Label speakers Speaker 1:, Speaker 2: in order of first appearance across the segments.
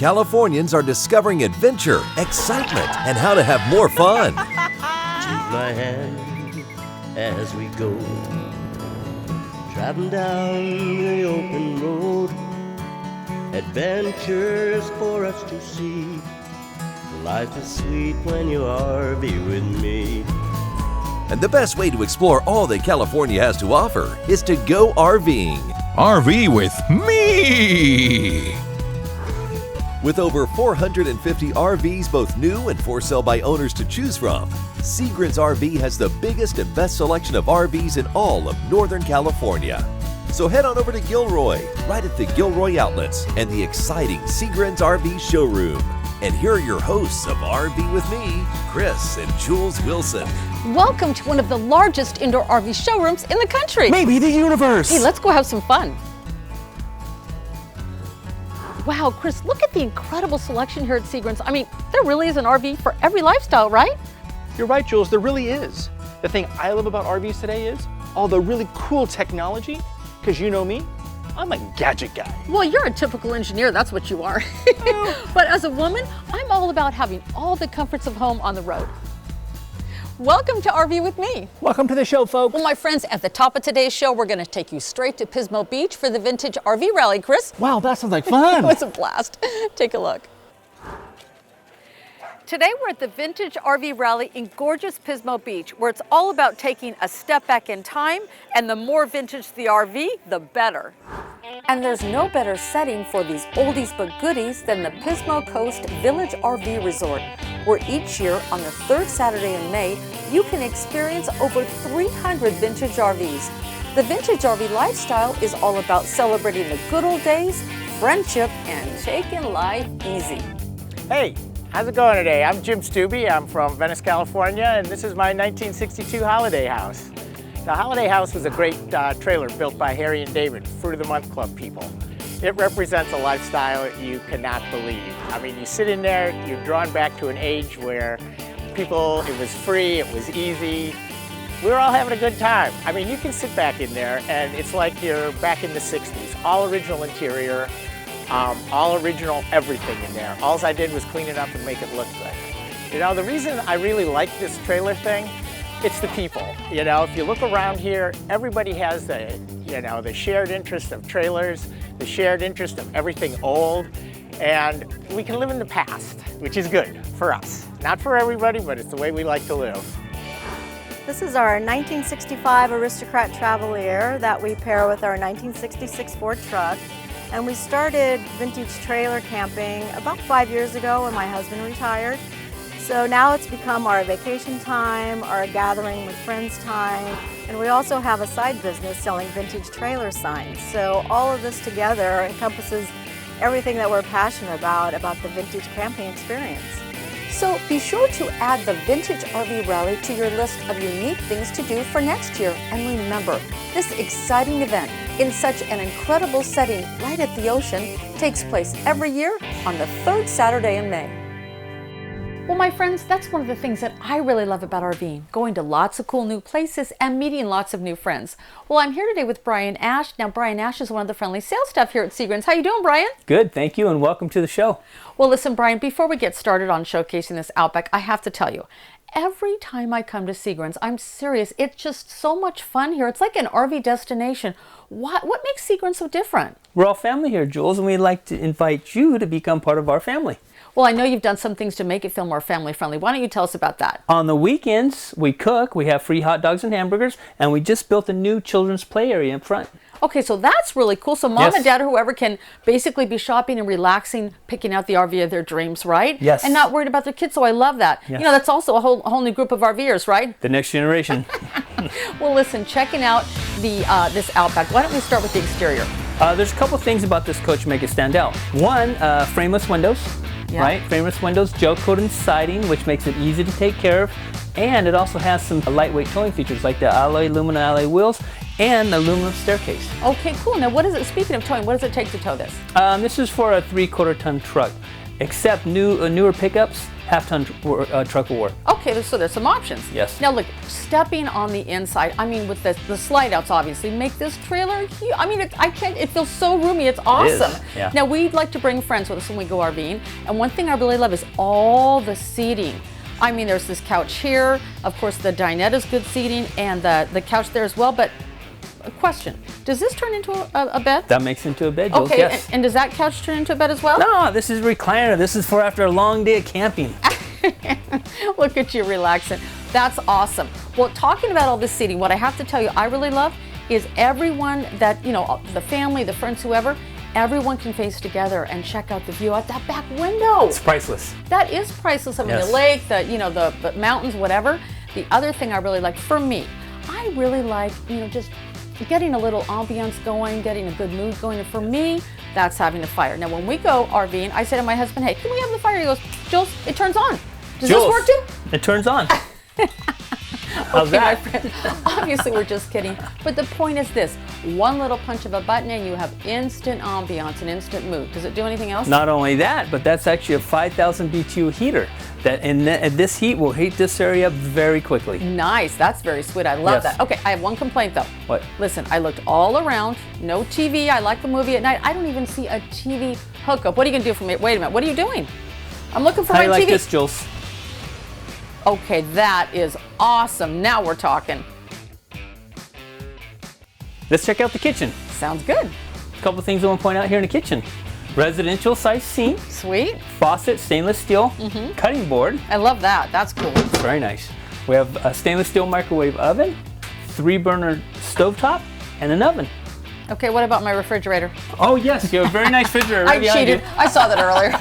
Speaker 1: Californians are discovering adventure, excitement, and how to have more fun.
Speaker 2: Take my hand as we go, driving down the open road. Adventures for us to see. Life is sweet when you RV with me.
Speaker 1: And the best way to explore all that California has to offer is to go RVing.
Speaker 3: RV with me!
Speaker 1: With over 450 RVs, both new and for sale by owners to choose from, Seagram's RV has the biggest and best selection of RVs in all of Northern California. So head on over to Gilroy, right at the Gilroy Outlets and the exciting Seagram's RV Showroom. And here are your hosts of RV with me, Chris and Jules Wilson.
Speaker 4: Welcome to one of the largest indoor RV showrooms in the country.
Speaker 3: Maybe the universe.
Speaker 4: Hey, let's go have some fun. Wow, Chris, look at the incredible selection here at Seagram's. I mean, there really is an RV for every lifestyle, right?
Speaker 5: You're right, Jules, there really is. The thing I love about RVs today is all the really cool technology, because you know me, I'm a gadget guy.
Speaker 4: Well, you're a typical engineer, that's what you are. But as a woman, I'm all about having all the comforts of home on the road. Welcome to RV with me.
Speaker 5: Welcome to the show, folks.
Speaker 4: Well, my friends, at the top of today's show, we're going to take you straight to Pismo Beach for the Vintage RV Rally. Chris?
Speaker 5: Wow, that sounds like fun.
Speaker 4: It was a blast. Take a look. Today we're at the Vintage RV Rally in gorgeous Pismo Beach, where it's all about taking a step back in time, and the more vintage the RV, the better. And there's no better setting for these oldies but goodies than the Pismo Coast Village RV Resort, where each year on the third Saturday in May, you can experience over 300 vintage RVs. The vintage RV lifestyle is all about celebrating the good old days, friendship, and taking life easy.
Speaker 6: Hey, how's it going today? I'm Jim Stubbe. I'm from Venice, California, and this is my 1962 Holiday House. The Holiday House was a great trailer built by Harry and David, Fruit of the Month Club people. It represents a lifestyle you cannot believe. I mean, you sit in there, you're drawn back to an age where it was free, it was easy. We were all having a good time. I mean, you can sit back in there and it's like you're back in the 60s. All original interior, all original everything in there. All I did was clean it up and make it look good. You know, the reason I really like this trailer thing, it's the people. You know, if you look around here, everybody has the shared interest of trailers, the shared interest of everything old, and we can live in the past, which is good for us. Not for everybody, but it's the way we like to live.
Speaker 7: This is our 1965 Aristocrat Travelier that we pair with our 1966 Ford truck. And we started vintage trailer camping about 5 years ago when my husband retired. So now it's become our vacation time, our gathering with friends time, and we also have a side business selling vintage trailer signs. So all of this together encompasses everything that we're passionate about the vintage camping experience.
Speaker 4: So be sure to add the Vintage RV Rally to your list of unique things to do for next year. And remember, this exciting event in such an incredible setting right at the ocean takes place every year on the third Saturday in May. Well, my friends, that's one of the things that I really love about RVing, going to lots of cool new places and meeting lots of new friends. Well, I'm here today with Brian Ash. Now, Brian Ash is one of the friendly sales staff here at Seagram's. How you doing, Brian?
Speaker 8: Good, thank you, and welcome to the show.
Speaker 4: Well, listen, Brian, before we get started on showcasing this Outback, I have to tell you, every time I come to Seagram's, I'm serious, it's just so much fun here. It's like an RV destination. What makes Seagram's so different?
Speaker 8: We're all family here, Jules, and we'd like to invite you to become part of our family.
Speaker 4: Well, I know you've done some things to make it feel more family friendly. Why don't you tell us about that?
Speaker 8: On the weekends, we cook, we have free hot dogs and hamburgers, and we just built a new children's play area in front.
Speaker 4: Okay, so that's really cool. So mom and dad or whoever can basically be shopping and relaxing, picking out the RV of their dreams, right?
Speaker 8: Yes.
Speaker 4: And not worried about their kids, so I love that.
Speaker 8: Yes.
Speaker 4: You know, that's also a whole new group of RVers, right?
Speaker 8: The next generation.
Speaker 4: Well, listen, checking out this Outback, why don't we start with the exterior?
Speaker 8: There's a couple things about this coach make it stand out. One, frameless windows.
Speaker 4: Yeah.
Speaker 8: Right? Frameless windows, gel-coated siding, which makes it easy to take care of. And it also has some lightweight towing features like the aluminum alloy wheels and the aluminum staircase.
Speaker 4: Okay, cool. Now, speaking of towing, what does it take to tow this?
Speaker 8: This is for a 3/4 ton truck. except newer pickups, half-ton truck will work.
Speaker 4: Okay, so there's some options.
Speaker 8: Yes.
Speaker 4: Now look, stepping on the inside, I mean with the slide outs obviously make this trailer huge. I mean, it feels so roomy, it's awesome.
Speaker 8: It is, yeah.
Speaker 4: Now we'd like to bring friends with us when we go RVing, and one thing I really love is all the seating. I mean, there's this couch here, of course the dinette is good seating, and the couch there as well, but a question, does this turn into a bed?
Speaker 8: That makes into a bed, Jules,
Speaker 4: okay,
Speaker 8: yes.
Speaker 4: and does that couch turn into a bed as well?
Speaker 8: No, this is a recliner. This is for after a long day of camping.
Speaker 4: Look at you relaxing. That's awesome. Well, talking about all this seating, what I have to tell you I really love is everyone that, you know, the family, the friends, whoever, everyone can face together and check out the view out that back window.
Speaker 8: It's priceless.
Speaker 4: That is priceless. I mean,
Speaker 8: Yes.
Speaker 4: the lake, the mountains, whatever. The other thing I really like, for me, I really like, you know, just getting a little ambiance going, getting a good mood going. And for me, that's having a fire. Now, when we go RVing, I say to my husband, hey, can we have the fire? He goes, Jules, it turns on. Does
Speaker 8: Jules,
Speaker 4: this work too?
Speaker 8: It turns on. How's
Speaker 4: Okay, my
Speaker 8: that?
Speaker 4: friend, obviously we're just kidding, but the point is this: one little punch of a button and you have instant ambiance and instant mood. Does it do anything else?
Speaker 8: Not only that, but that's actually a 5,000 BTU heater that this heat will heat this area very quickly.
Speaker 4: Nice, that's very sweet. I love
Speaker 8: Yes.
Speaker 4: that. Okay, I have one complaint though.
Speaker 8: What?
Speaker 4: Listen, I looked all around, no TV. I like the movie at night. I don't even see a TV hookup. What are you gonna do for me? Wait a minute, what are you doing? I'm looking for
Speaker 8: How
Speaker 4: my
Speaker 8: do you like
Speaker 4: TV.
Speaker 8: this, Jules?
Speaker 4: Okay, that is awesome. Now we're talking.
Speaker 8: Let's check out the kitchen.
Speaker 4: Sounds good.
Speaker 8: A couple things I want to point out here in the kitchen. Residential size sink,
Speaker 4: Sweet.
Speaker 8: faucet, stainless steel, cutting board.
Speaker 4: I love that. That's cool.
Speaker 8: Very nice. We have a stainless steel microwave oven, 3-burner stovetop, and an oven.
Speaker 4: Okay, what about my refrigerator?
Speaker 8: Oh yes, you have a very nice refrigerator right
Speaker 4: I
Speaker 8: behind
Speaker 4: cheated.
Speaker 8: you.
Speaker 4: I saw that earlier.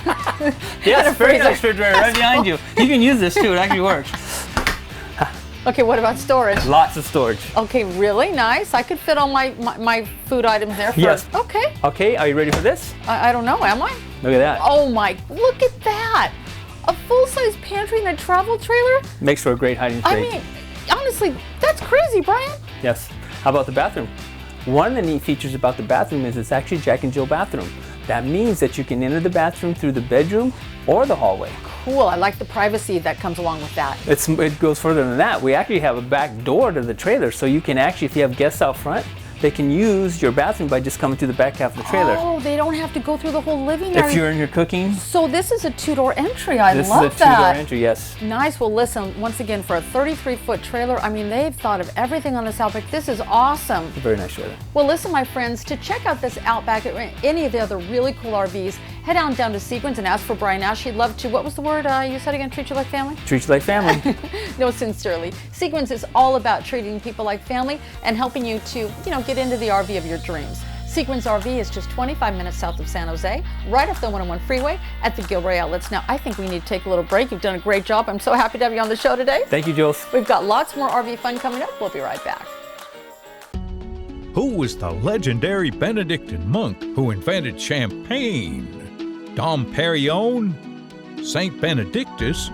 Speaker 8: Yes, very
Speaker 4: freezer.
Speaker 8: nice refrigerator right behind you. You can use this too, it actually works.
Speaker 4: Okay, what about storage?
Speaker 8: Lots of storage.
Speaker 4: Okay, really nice. I could fit all my food items there.
Speaker 8: Yes.
Speaker 4: Okay.
Speaker 8: Okay, are you ready for this?
Speaker 4: I don't know, am I?
Speaker 8: Look at that.
Speaker 4: Oh my, look at that. A full-size pantry in a travel trailer?
Speaker 8: Makes for a great hiding
Speaker 4: I
Speaker 8: space.
Speaker 4: mean, honestly, that's crazy, Brian.
Speaker 8: Yes. How about the bathroom? One of the neat features about the bathroom is it's actually Jack and Jill bathroom. That means that you can enter the bathroom through the bedroom or the hallway.
Speaker 4: Cool, I like the privacy that comes along with that.
Speaker 8: It goes further than that. We actually have a back door to the trailer, so you can actually, if you have guests out front, they can use your bathroom by just coming through the back half of the trailer.
Speaker 4: Oh, they don't have to go through the whole living area.
Speaker 8: If you're in your cooking,
Speaker 4: So this is a two-door entry. I
Speaker 8: this
Speaker 4: love
Speaker 8: is a two-door
Speaker 4: that.
Speaker 8: entry, yes.
Speaker 4: Nice. Well, listen, once again, for a 33-foot trailer, I mean, they've thought of everything on this Outback. This is awesome.
Speaker 8: It's a very nice trailer.
Speaker 4: Well, listen, my friends, to check out this Outback or any of the other really cool RVs, head on down to Sequence and ask for Brian Ash. He'd love to. What was the word you said again? Treat you like family?
Speaker 8: Treat you like family.
Speaker 4: No, sincerely. Sequence is all about treating people like family and helping you to, get into the RV of your dreams. Sequence RV is just 25 minutes south of San Jose, right off the 101 freeway at the Gilroy Outlets. Now, I think we need to take a little break. You've done a great job. I'm so happy to have you on the show today.
Speaker 8: Thank you, Jules.
Speaker 4: We've got lots more RV fun coming up. We'll be right back.
Speaker 3: Who was the legendary Benedictine monk who invented champagne? Dom Perignon, Saint Benedictus,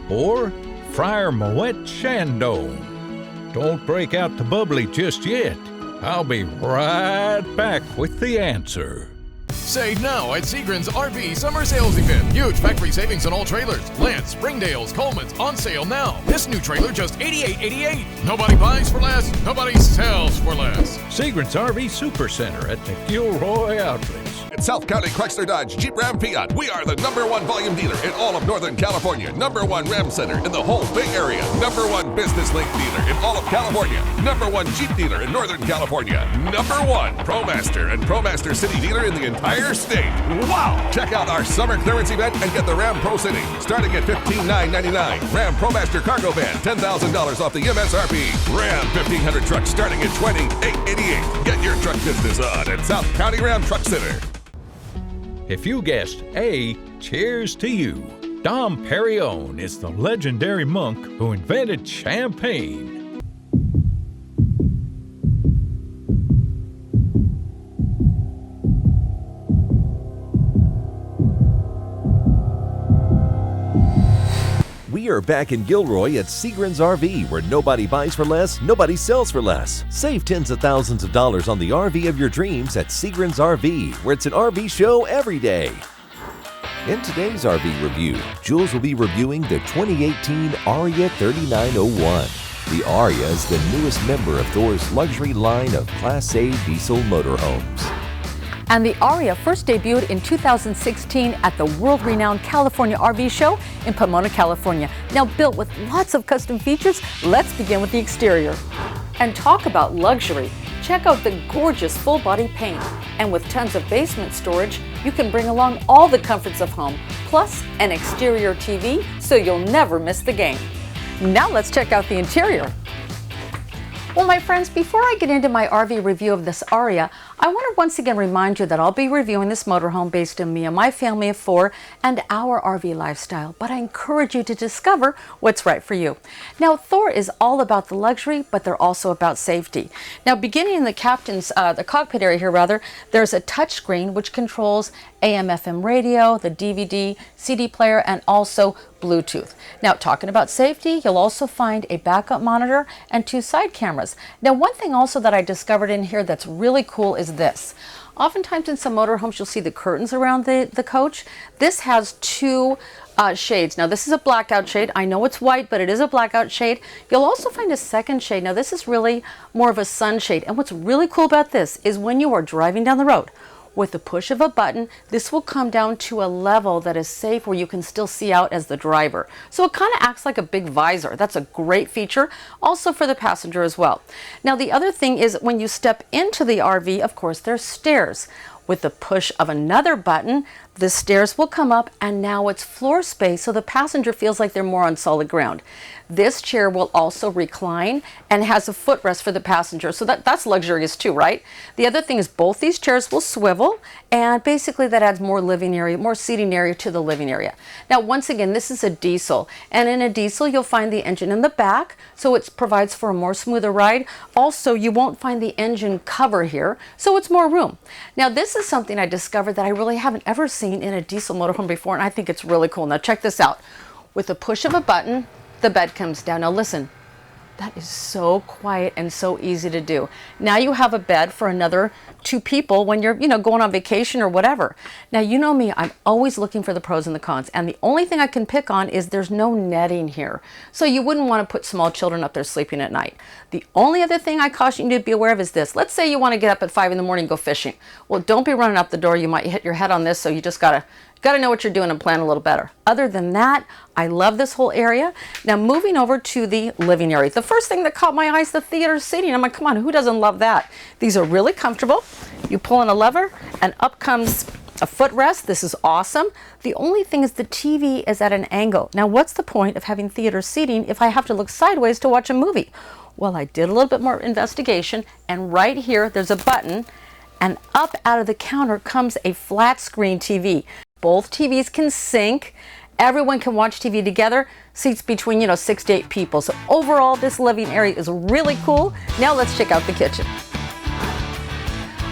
Speaker 3: or Friar Moet Chandon? Don't break out the bubbly just yet. I'll be right back with the answer.
Speaker 9: Save now at Seagram's RV Summer Sales Event. Huge factory savings on all trailers. Lance, Springdales, Coleman's on sale now. This new trailer just $88.88. Nobody buys for less. Nobody sells for less.
Speaker 3: Seagram's RV Supercenter at the Gilroy Outlets.
Speaker 10: In South County, Chrysler Dodge, Jeep Ram Fiat, we are the #1 volume dealer in all of Northern California. #1 Ram Center in the whole Bay Area. #1 Business Link dealer in all of California. #1 Jeep dealer in Northern California. #1 ProMaster and ProMaster City dealer in the entire state. Wow! Check out our summer clearance event and get the Ram Pro City, starting at $15,999. Ram ProMaster Cargo Van, $10,000 off the MSRP. Ram 1500 trucks starting at $28.88. Get your truck business on at South County Ram Truck Center.
Speaker 3: If you guessed A, cheers to you. Dom Perignon is the legendary monk who invented champagne.
Speaker 1: We are back in Gilroy at Seagram's RV, where nobody buys for less, nobody sells for less. Save tens of thousands of dollars on the RV of your dreams at Seagram's RV, where it's an RV show every day. In today's RV review, Jules will be reviewing the 2018 Arya 3901. The Arya is the newest member of Thor's luxury line of Class A diesel motorhomes.
Speaker 4: And the Arya first debuted in 2016 at the world-renowned California RV Show in Pomona, California. Now built with lots of custom features, let's begin with the exterior. And talk about luxury. Check out the gorgeous full-body paint. And with tons of basement storage, you can bring along all the comforts of home, plus an exterior TV, so you'll never miss the game. Now let's check out the interior. Well, my friends, before I get into my RV review of this Arya, I want to once again remind you that I'll be reviewing this motorhome based on me and my family of 4 and our RV lifestyle, but I encourage you to discover what's right for you. Now, Thor is all about the luxury, but they're also about safety. Now, beginning in the the cockpit area here rather, there's a touch screen which controls AM/FM radio, the DVD, CD player, and also Bluetooth. Now, talking about safety, you'll also find a backup monitor and 2 side cameras. Now, one thing also that I discovered in here that's really cool is this. Oftentimes in some motorhomes, you'll see the curtains around the coach. This has 2 shades. Now, this is a blackout shade. I know it's white, but it is a blackout shade. You'll also find a second shade. Now, this is really more of a sunshade. And what's really cool about this is when you are driving down the road, with the push of a button, this will come down to a level that is safe where you can still see out as the driver. So it kind of acts like a big visor. That's a great feature, also for the passenger as well. Now, the other thing is when you step into the RV, of course, there's stairs. With the push of another button, the stairs will come up and now it's floor space, so the passenger feels like they're more on solid ground. This chair will also recline and has a footrest for the passenger, so that's luxurious too, right? The other thing is both these chairs will swivel, and basically that adds more living area, more seating area to the living area. Now, once again, this is a diesel, and in a diesel you'll find the engine in the back, so it provides for a more smoother ride. Also, you won't find the engine cover here, so it's more room. Now, this is something I discovered that I really haven't ever seen in a diesel motorhome before, and I think it's really cool. Now, check this out. With the push of a button, the bed comes down. Now listen, that is so quiet and so easy to do. Now you have a bed for another 2 people when you're, going on vacation or whatever. Now, you know me, I'm always looking for the pros and the cons, and the only thing I can pick on is there's no netting here. So you wouldn't want to put small children up there sleeping at night. The only other thing I caution you to be aware of is this. Let's say you want to get up at 5 in the morning and go fishing. Well, don't be running up the door. You might hit your head on this, so you just gotta know what you're doing and plan a little better. Other than that, I love this whole area. Now, moving over to the living area. The first thing that caught my eye is the theater seating. I'm like, come on, who doesn't love that? These are really comfortable. You pull in a lever and up comes a footrest. This is awesome. The only thing is the TV is at an angle. Now, what's the point of having theater seating if I have to look sideways to watch a movie? Well, I did a little bit more investigation, and right here, there's a button, and up out of the counter comes a flat screen TV. Both TVs can sync. Everyone can watch TV together. Seats between, 6 to 8 people. So overall, this living area is really cool. Now let's check out the kitchen.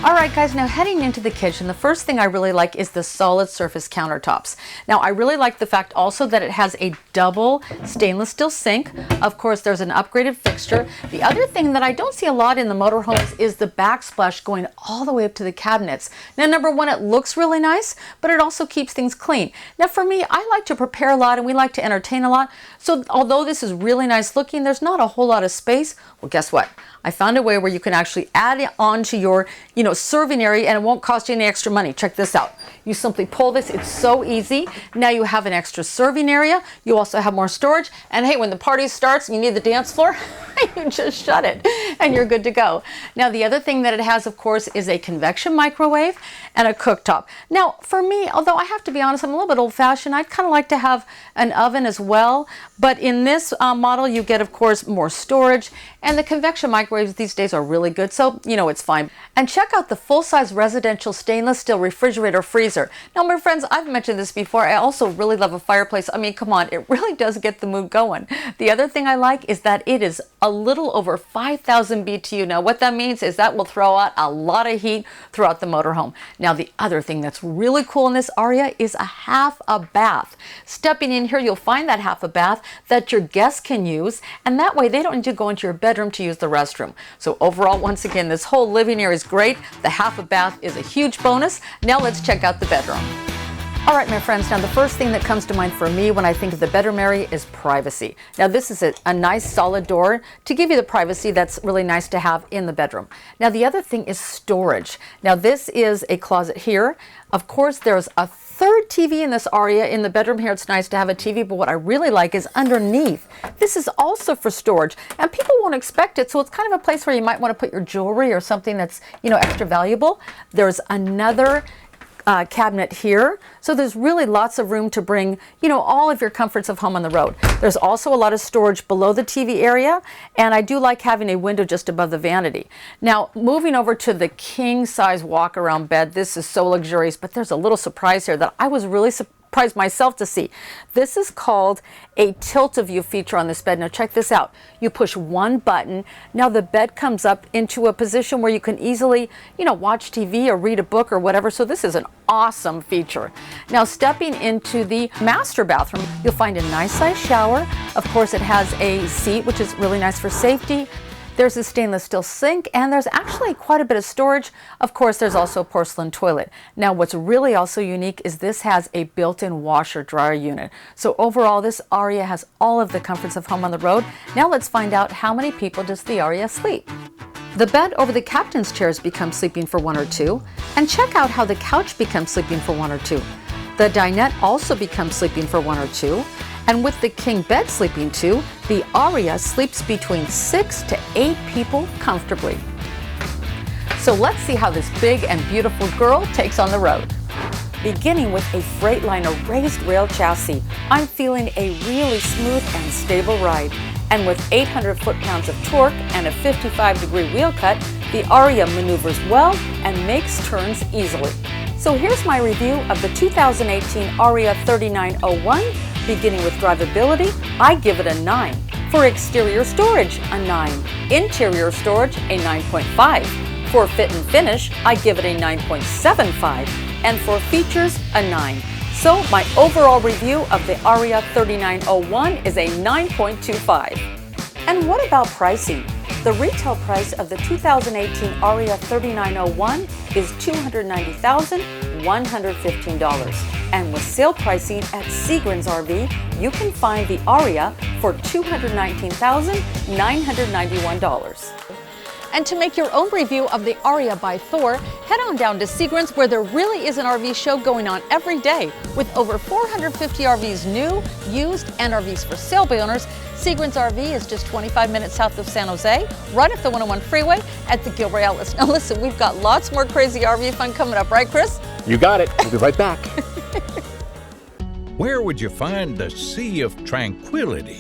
Speaker 4: All right, guys, now heading into the kitchen, the first thing I really like is the solid surface countertops. Now, I really like the fact also that it has a double stainless steel sink. Of course, there's an upgraded fixture. The other thing that I don't see a lot in the motorhomes is the backsplash going all the way up to the cabinets. Now, number one, it looks really nice, but it also keeps things clean. Now, for me, I like to prepare a lot and we like to entertain a lot. So although this is really nice looking, there's not a whole lot of space. Well, guess what? I found a way where you can actually add it onto your, serving area, and it won't cost you any extra money. Check this out. You simply pull this. It's so easy. Now you have an extra serving area. You also have more storage. And hey, when the party starts and you need the dance floor, you just shut it and you're good to go. Now, the other thing that it has, of course, is a convection microwave and a cooktop. Now, for me, although I have to be honest, I'm a little bit old-fashioned. I'd kind of like to have an oven as well. But in this model, you get, of course, more storage. And the convection microwaves these days are really good, so, it's fine. And check out the full-size residential stainless steel refrigerator freezer. Now, my friends, I've mentioned this before. I also really love a fireplace. I mean, come on, it really does get the mood going. The other thing I like is that it is a little over 5,000 BTU. Now, what that means is that will throw out a lot of heat throughout the motorhome. Now, the other thing that's really cool in this Arya is a half a bath. Stepping in here, you'll find that half a bath that your guests can use, and that way they don't need to go into your bedroom to use the restroom. So overall, once again, this whole living area is great. The half a bath is a huge bonus. Now let's check out the bedroom. All right, my friends, now the first thing that comes to mind for me when I think of the bedroom area is privacy. Now this is a nice solid door to give you the privacy that's really nice to have in the bedroom. Now the other thing is storage. Now this is a closet here. Of course, there's a third TV in this Arya. In the bedroom here, it's nice to have a TV, but what I really like is underneath. This is also for storage, and people won't expect it, so it's kind of a place where you might want to put your jewelry or something that's, you know, extra valuable. There's another cabinet here, so there's really lots of room to bring, you know, all of your comforts of home on the road. There's also a lot of storage below the TV area, and I do like having a window just above the vanity. Now moving over to the king size walk around bed, this is so luxurious, but there's a little surprise here that I was really surprised myself to see. This is called a tilt-a-view feature on this bed. Now check this out. You push one button. Now the bed comes up into a position where you can easily, you know, watch TV or read a book or whatever. So this is an awesome feature. Now stepping into the master bathroom, you'll find a nice size shower. Of course, it has a seat, which is really nice for safety. There's a stainless steel sink, and there's actually quite a bit of storage. Of course, there's also a porcelain toilet. Now, what's really also unique is this has a built-in washer dryer unit. So overall, this Arya has all of the comforts of home on the road. Now let's find out how many people does the Arya sleep. The bed over the captain's chairs becomes sleeping for 1 or 2, and check out how the couch becomes sleeping for 1 or 2. The dinette also becomes sleeping for 1 or 2. And with the king bed sleeping 2, the Arya sleeps between 6 to 8 people comfortably. So let's see how this big and beautiful girl takes on the road. Beginning with a Freightliner raised rail chassis, I'm feeling a really smooth and stable ride. And with 800 foot-pounds of torque and a 55-degree wheel cut, the Arya maneuvers well and makes turns easily. So here's my review of the 2018 Arya 3901. Beginning with drivability, I give it a 9. For exterior storage, a 9. Interior storage, a 9.5. For fit and finish, I give it a 9.75. And for features, a 9. So my overall review of the Arya 3901 is a 9.25. And what about pricing? The retail price of the 2018 Arya 3901 is $290,115. And with sale pricing at Seagram's RV, you can find the Arya for $219,991. And to make your own review of the Arya by Thor, head on down to Seagram's, where there really is an RV show going on every day. With over 450 RVs new, used, and RVs for sale by owners, Seagram's RV is just 25 minutes south of San Jose, right off the 101 freeway at the Gilroy Outlets. Now listen, we've got lots more crazy RV fun coming up, right, Chris?
Speaker 5: You got it. We'll be right back.
Speaker 3: Where would you find the Sea of Tranquility?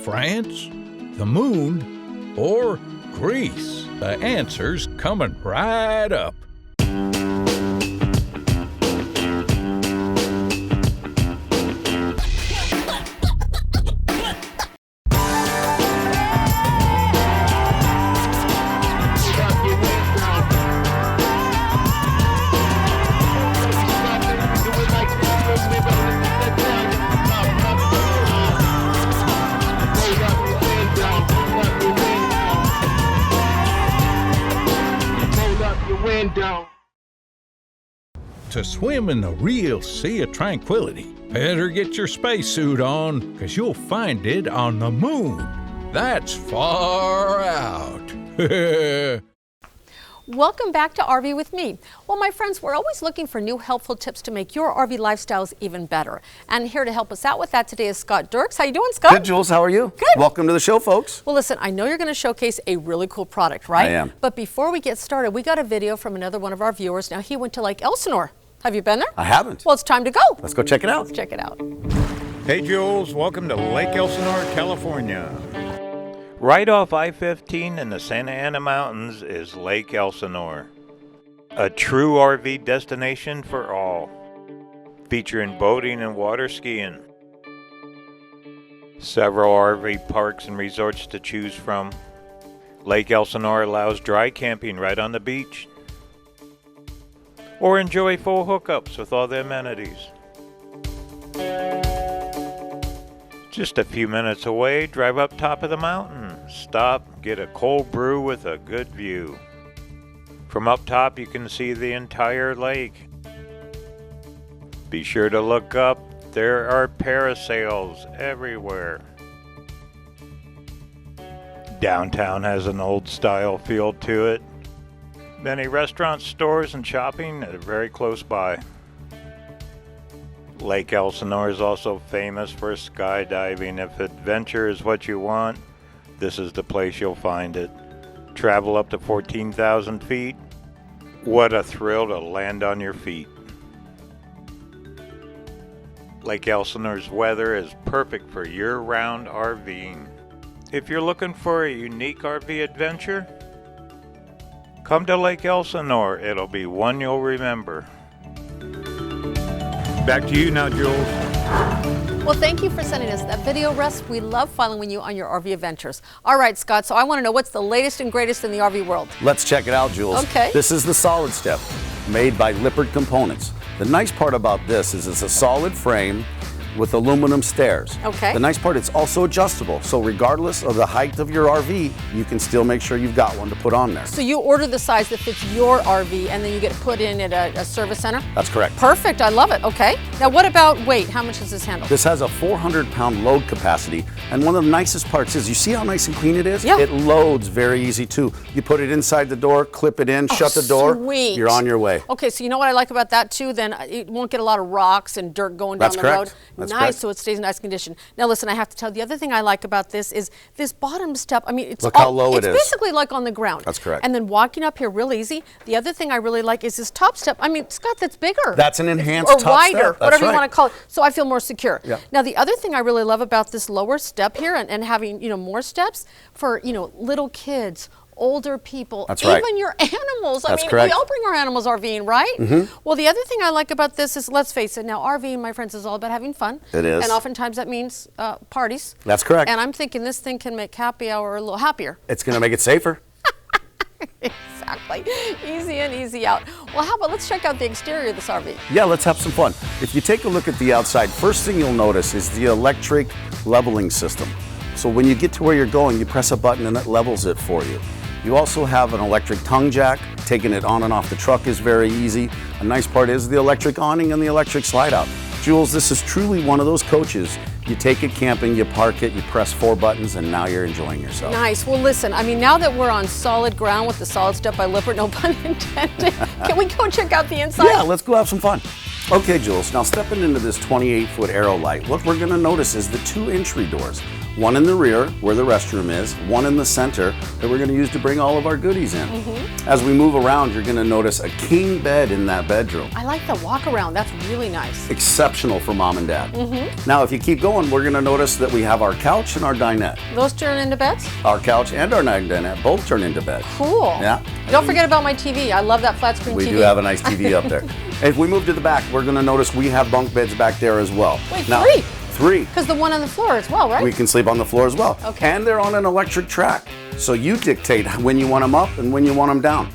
Speaker 3: France, the moon, or Greece? The answer's coming right up. To swim in the real Sea of Tranquility, better get your spacesuit on, because you'll find it on the moon. That's far out.
Speaker 4: Welcome back to RV with me. Well, my friends, we're always looking for new helpful tips to make your RV lifestyles even better. And here to help us out with that today is Scott Dirks. How you doing, Scott?
Speaker 11: Good, Jules. How are you?
Speaker 4: Good.
Speaker 11: Welcome to the show, folks.
Speaker 4: Well, listen, I know you're going to showcase a really cool product, right?
Speaker 11: I am.
Speaker 4: But before we get started, we got a video from another one of our viewers. Now, he went to Lake Elsinore. Have you been there?
Speaker 11: I haven't.
Speaker 4: Well, it's time to go.
Speaker 11: Let's go check it out.
Speaker 4: Let's check it out.
Speaker 3: Hey, Jules. Welcome to Lake Elsinore, California.
Speaker 12: Right off I-15 in the Santa Ana Mountains is Lake Elsinore. A true RV destination for all, featuring boating and water skiing. Several RV parks and resorts to choose from. Lake Elsinore allows dry camping right on the beach, or enjoy full hookups with all the amenities. Just a few minutes away, drive up top of the mountain, stop, get a cold brew with a good view. From up top, you can see the entire lake. Be sure to look up. There are parasails everywhere. Downtown has an old-style feel to it. Many restaurants, stores, and shopping are very close by. Lake Elsinore is also famous for skydiving. If adventure is what you want, this is the place you'll find it. Travel up to 14,000 feet. What a thrill to land on your feet. Lake Elsinore's weather is perfect for year-round RVing. If you're looking for a unique RV adventure, come to Lake Elsinore. It'll be one you'll remember.
Speaker 3: Back to you now, Jules.
Speaker 4: Well, thank you for sending us that video, Russ. We love following you on your RV adventures. All right, Scott, so I want to know what's the latest and greatest in the RV world.
Speaker 11: Let's check it out, Jules.
Speaker 4: Okay.
Speaker 11: This is the Solid Step, made by Lippert Components. The nice part about this is it's a solid frame with aluminum stairs.
Speaker 4: Okay.
Speaker 11: The nice part, it's also adjustable. So regardless of the height of your RV, you can still make sure you've got one to put on there.
Speaker 4: So you order the size that fits your RV and then you get it put in at a service center?
Speaker 11: That's correct.
Speaker 4: Perfect, I love it, okay. Now what about weight? How much does this handle?
Speaker 11: This has a 400-pound load capacity, and one of the nicest parts is, you see how nice and clean it is?
Speaker 4: Yeah.
Speaker 11: It loads very easy too. You put it inside the door, clip it in, shut the door,
Speaker 4: sweet.
Speaker 11: You're on your way.
Speaker 4: Okay, so you know what I like about that too? Then it won't get a lot of rocks and dirt going down
Speaker 11: That's
Speaker 4: the
Speaker 11: correct.
Speaker 4: road.
Speaker 11: That's
Speaker 4: nice,
Speaker 11: correct.
Speaker 4: so it stays in nice condition. Now listen, I have to tell you, the other thing I like about this is this bottom step. I mean, it's
Speaker 11: Look how low it is.
Speaker 4: It's basically like on the ground.
Speaker 11: That's correct.
Speaker 4: And then walking up here real easy. The other thing I really like is this top step. I mean, Scott, that's bigger.
Speaker 11: That's an enhanced
Speaker 4: or
Speaker 11: top
Speaker 4: wider,
Speaker 11: step. That's
Speaker 4: whatever you
Speaker 11: right.
Speaker 4: want to call it. So I feel more secure.
Speaker 11: Yeah.
Speaker 4: Now the other thing I really love about this lower step here and having, you know, more steps for, you know, little kids, older people,
Speaker 11: That's
Speaker 4: even
Speaker 11: right.
Speaker 4: your animals.
Speaker 11: That's
Speaker 4: I mean,
Speaker 11: correct.
Speaker 4: we all bring our animals RVing, right?
Speaker 11: Mhm.
Speaker 4: Well, the other thing I like about this is, let's face it, now RVing, my friends, is all about having fun.
Speaker 11: It is.
Speaker 4: And oftentimes that means parties.
Speaker 11: That's correct.
Speaker 4: And I'm thinking this thing can make happy hour a little happier.
Speaker 11: It's going to make it safer.
Speaker 4: Exactly. Easy in, easy out. Well, how about let's check out the exterior of this RV.
Speaker 11: Yeah, let's have some fun. If you take a look at the outside, first thing you'll notice is the electric leveling system. So when you get to where you're going, you press a button and it levels it for you. You also have an electric tongue jack. Taking it on and off the truck is very easy. A nice part is the electric awning and the electric slide out. Jules, this is truly one of those coaches. You take it camping, you park it, you press 4 buttons, and now you're enjoying yourself.
Speaker 4: Nice. Well, listen, I mean, now that we're on solid ground with the Solid Step by Lippert, no pun intended, can we go check out the inside?
Speaker 11: Yeah, let's go have some fun. Okay, Jules, now stepping into this 28-foot aero light, what we're gonna notice is the 2 entry doors. One in the rear, where the restroom is, one in the center that we're gonna use to bring all of our goodies in. As we move around, you're gonna notice a king bed in that bedroom.
Speaker 4: I like the walk around. That's really nice.
Speaker 11: Exceptional for mom and dad. Now, if you keep going, we're gonna notice that we have our couch and our dinette.
Speaker 4: Those turn into beds?
Speaker 11: Our couch and our dinette both turn into bed.
Speaker 4: Cool.
Speaker 11: Yeah.
Speaker 4: Don't forget about my TV. I love that flat screen
Speaker 11: We
Speaker 4: TV.
Speaker 11: do have a nice TV up there. If we move to the back, we're gonna notice we have bunk beds back there as well.
Speaker 4: Wait,
Speaker 11: Now,
Speaker 4: 3?
Speaker 11: 3.
Speaker 4: Because the one on the floor as well, right?
Speaker 11: We can sleep on the floor as well.
Speaker 4: Okay.
Speaker 11: And they're on an electric track. So you dictate when you want them up and when you want them down.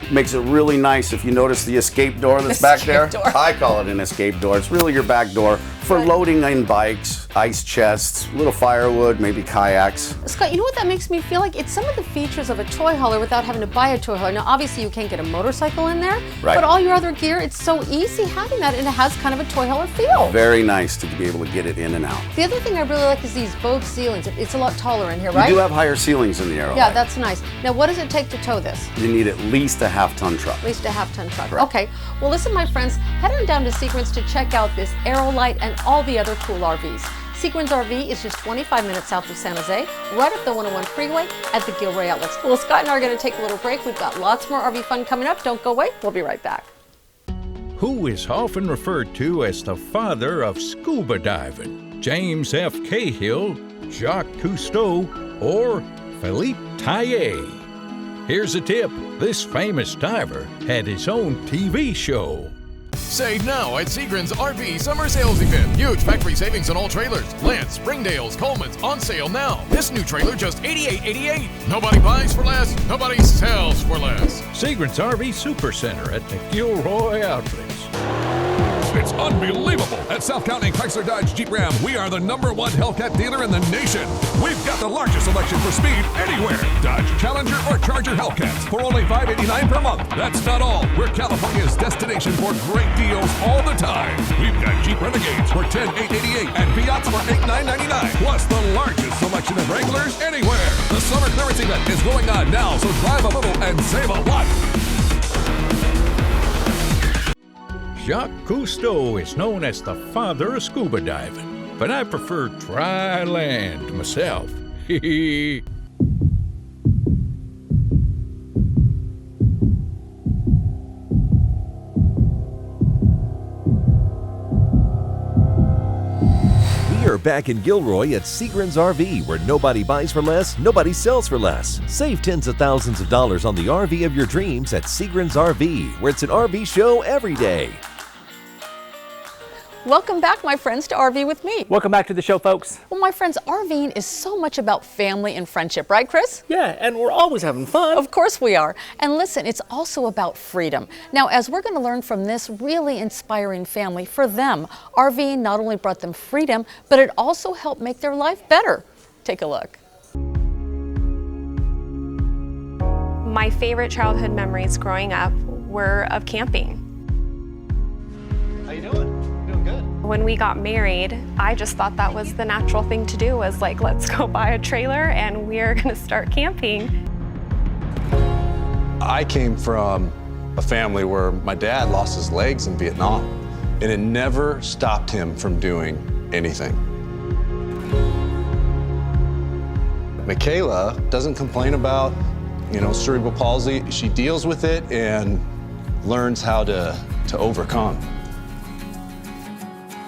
Speaker 11: Makes it really nice. If you notice the escape door that's back there,
Speaker 4: Escape door.
Speaker 11: I call it an escape door. It's really your back door for loading in bikes, ice chests, little firewood, maybe kayaks.
Speaker 4: Scott, you know what that makes me feel like? It's some of the features of a toy hauler without having to buy a toy hauler. Now, obviously, you can't get a motorcycle in there,
Speaker 11: Right.
Speaker 4: but all your other gear, it's so easy having that, and it has kind of a toy hauler feel.
Speaker 11: Very nice to be able to get it in and out.
Speaker 4: The other thing I really like is these boat ceilings. It's a lot taller in here, right?
Speaker 11: We do have higher ceilings in the Aero.
Speaker 4: Yeah, that's nice. Now, what does it take to tow this?
Speaker 11: You need at least a half-ton truck.
Speaker 4: At least a half-ton truck.
Speaker 11: Correct.
Speaker 4: Okay. Well, listen, my friends, head on down to Sequence to check out this Aerolite and all the other cool RVs. Sequence RV is just 25 minutes south of San Jose, right up the 101 freeway at the Gilroy Outlets. Well, Scott and I are going to take a little break. We've got lots more RV fun coming up. Don't go away. We'll be right back.
Speaker 3: Who is often referred to as the father of scuba diving? James F. Cahill, Jacques Cousteau, or Philippe Taillet? Here's a tip. This famous diver had his own TV show.
Speaker 9: Save now at Seagram's RV Summer Sales Event. Huge factory savings on all trailers. Lance, Springdales, Coleman's on sale now. This new trailer just $88.88. Nobody buys for less. Nobody sells for less.
Speaker 3: Seagram's RV Supercenter at the Gilroy Outlets.
Speaker 10: It's unbelievable. At South County Chrysler Dodge Jeep Ram, we are the #1 Hellcat dealer in the nation. We've got the largest selection for speed anywhere. Dodge Challenger or Charger Hellcats for only $589 per month. That's not all. We're California's destination for great deals all the time. We've got Jeep Renegades for $10,888 and Fiats for $8,999. Plus the largest selection of Wranglers anywhere. The summer clearance event is going on now, so drive a little and save a lot.
Speaker 3: Jacques Cousteau is known as the father of scuba diving, but I prefer dry land myself. We
Speaker 1: are back in Gilroy at Seagrin's RV, where nobody buys for less, nobody sells for less. Save tens of thousands of dollars on the RV of your dreams at Seagrin's RV, where it's an RV show every day.
Speaker 4: Welcome back, my friends, to RV with me.
Speaker 5: Welcome back to the show, folks.
Speaker 4: Well, my friends, RVing is so much about family and friendship, right, Chris?
Speaker 5: Yeah, and we're always having fun.
Speaker 4: Of course we are. And listen, it's also about freedom. Now, as we're going to learn from this really inspiring family, for them, RVing not only brought them freedom, but it also helped make their life better. Take a look.
Speaker 13: My favorite childhood memories growing up were of camping.
Speaker 5: How you doing?
Speaker 13: When we got married, I just thought that was the natural thing to do, was like, let's go buy a trailer and we're gonna start camping.
Speaker 14: I came from a family where my dad lost his legs in Vietnam, and it never stopped him from doing anything. Michaela doesn't complain about, cerebral palsy. She deals with it and learns how to overcome.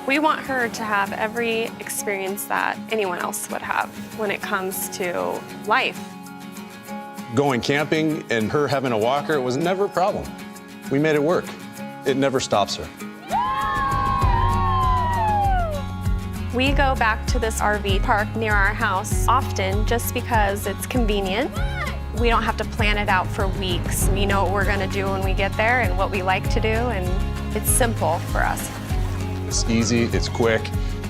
Speaker 13: We want her to have every experience that anyone else would have when it comes to life.
Speaker 14: Going camping and her having a walker was never a problem. We made it work. It never stops her.
Speaker 13: We go back to this RV park near our house often just because it's convenient. We don't have to plan it out for weeks. We know what we're gonna do when we get there and what we like to do, and it's simple for us.
Speaker 14: It's easy, it's quick,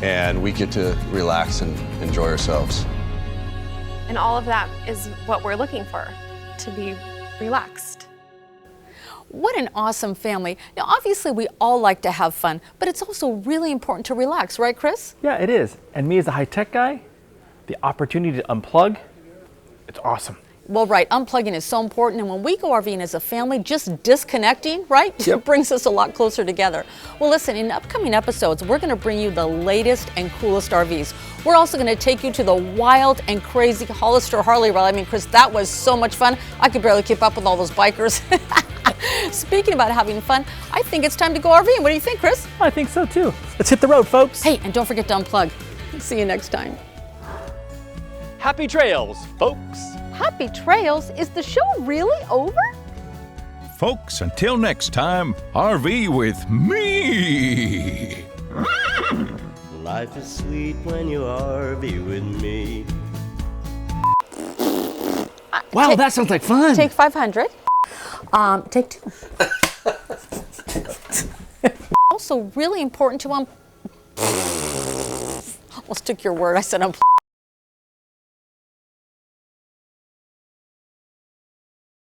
Speaker 14: and we get to relax and enjoy ourselves.
Speaker 13: And all of that is what we're looking for, to be relaxed.
Speaker 4: What an awesome family. Now, obviously, we all like to have fun, but it's also really important to relax, right, Chris?
Speaker 5: Yeah, it is. And me as a high-tech guy, the opportunity to unplug, it's awesome.
Speaker 4: Well, right, unplugging is so important, and when we go RVing as a family, just disconnecting, right?
Speaker 5: Yep.
Speaker 4: It brings us a lot closer together. Well, listen, in upcoming episodes, we're going to bring you the latest and coolest RVs. We're also going to take you to the wild and crazy Hollister Harley rally. I mean, Chris, that was so much fun. I could barely keep up with all those bikers. Speaking about having fun, I think it's time to go RVing. What do you think, Chris?
Speaker 5: I think so, too. Let's hit the road, folks.
Speaker 4: Hey, and don't forget to unplug. See you next time.
Speaker 5: Happy trails, folks.
Speaker 4: Happy trails? Is the show really over?
Speaker 3: Folks, until next time, RV with me.
Speaker 2: Life is sweet when you RV with me.
Speaker 5: Wow, that sounds like fun.
Speaker 4: Take 500. Take 2. Also, really important to almost took your word. I said unplug.